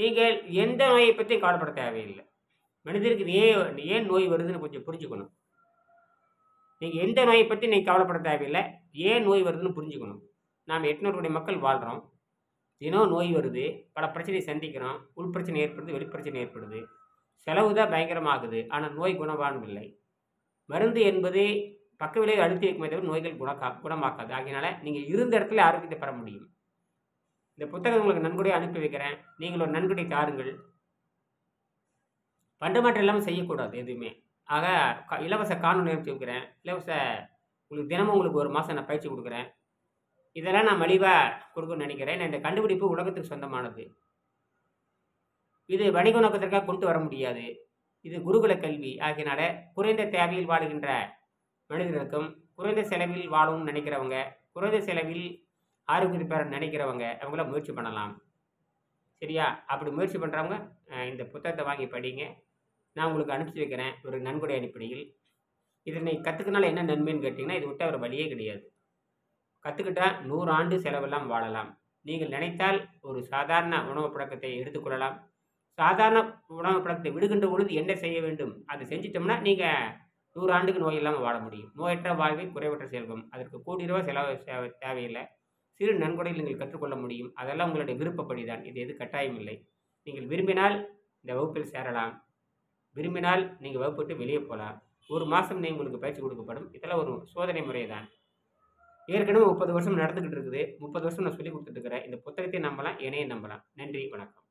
நீங்கள் எந்த நோயை பற்றியும் கவலைப்பட தேவையில்லை. மனிதருக்கு ஏன் நோய் வருதுன்னு கொஞ்சம் புரிஞ்சுக்கணும். நீங்கள் எந்த நோயை பற்றி நீங்கள் கவலைப்பட தேவையில்லை. ஏன் நோய் வருதுன்னு புரிஞ்சுக்கணும். நாம் 800 கோடி மக்கள் வாழ்கிறோம். தினம் நோய் வருது. பல பிரச்சனையை சந்திக்கிறோம். உள் பிரச்சனை ஏற்படுது, வெளிப்பிரச்சனை ஏற்படுது. செலவு தான் பயங்கரமாகுது. ஆனால் நோய் குணமானதில்லை. மருந்து என்பது பக்க விளைவை அழுத்தி வைக்குமே தவிர நோய்கள் குணமாக்காது. ஆகையினால நீங்கள் இருந்த இடத்துல ஆரோக்கியத்தை பெற முடியும். இந்த புத்தகம் உங்களுக்கு நன்கொடையை அனுப்பி வைக்கிறேன். நீங்கள் ஒரு நன்கொடை தாருங்கள். பண்டமாற்றம் இல்லாமல் செய்யக்கூடாது எதுவுமே. ஆக இலவச காணொலி அனுப்பிச்சி வைக்கிறேன். உங்களுக்கு தினமும் உங்களுக்கு 1 மாதம் நான் பயிற்சி கொடுக்குறேன். இதெல்லாம் நான் மலிவாக கொடுக்கணும்னு நினைக்கிறேன். இந்த கண்டுபிடிப்பு உலகத்துக்கு சொந்தமானது. இது வணிக நோக்கத்திற்காக கொண்டு வர முடியாது. இது குருகுல கல்வி. ஆகையினால குறைந்த தேவையில் வாழுகின்ற மனிதர்களுக்கும், குறைந்த செலவில் வாழணும்னு நினைக்கிறவங்க, குறைந்த செலவில் ஆரோக்கியத்தை பெற நினைக்கிறவங்க அவங்கள முயற்சி பண்ணலாம். சரியா? அப்படி முயற்சி பண்ணுறவங்க இந்த புத்தகத்தை வாங்கி படிங்க. நான் உங்களுக்கு அனுப்பிச்சி வைக்கிறேன் ஒரு நன்கொடை அடிப்படையில். இதனை கற்றுக்கினால என்ன நன்மைன்னு கேட்டிங்கன்னா, இது விட்டால் ஒரு வழியே கிடையாது. கற்றுக்கிட்டா 100 ஆண்டு செலவெல்லாம் வாழலாம். நீங்கள் நினைத்தால் ஒரு சாதாரண உணவு பழக்கத்தை எடுத்துக்கொள்ளலாம். சாதாரண உணவு பழக்கத்தை விடுகின்ற பொழுது என்ன செய்ய வேண்டும் அதை செஞ்சிட்டோம்னா நீங்கள் 100 ஆண்டுக்கு நோய் இல்லாமல் வாழ முடியும். நோயற்ற வாழ்வை குறைவற்ற செல்வம். அதற்கு கோடி ரூபாய் செலவு தேவையில்லை. சிறு நன்கொடையில் நீங்கள் கற்றுக்கொள்ள முடியும். அதெல்லாம் உங்களுடைய விருப்பப்படி தான். இது எது கட்டாயம் இல்லை. நீங்கள் விரும்பினால் இந்த வகுப்பில் சேரலாம். விரும்பினால் நீங்கள் வகுப்பு விட்டு வெளியே போகலாம். 1 மாதம் உங்களுக்கு பயிற்சி கொடுக்கப்படும். இதெல்லாம் ஒரு சோதனை முறை தான். ஏற்கனவே 30 வருஷம் நடந்துக்கிட்டு இருக்குது. 30 வருஷம் நான் சொல்லிக் கொடுத்துட்டு இருக்கிறேன். இந்த புத்தகத்தை நம்பலாம், என்னையும் நம்பலாம். நன்றி, வணக்கம்.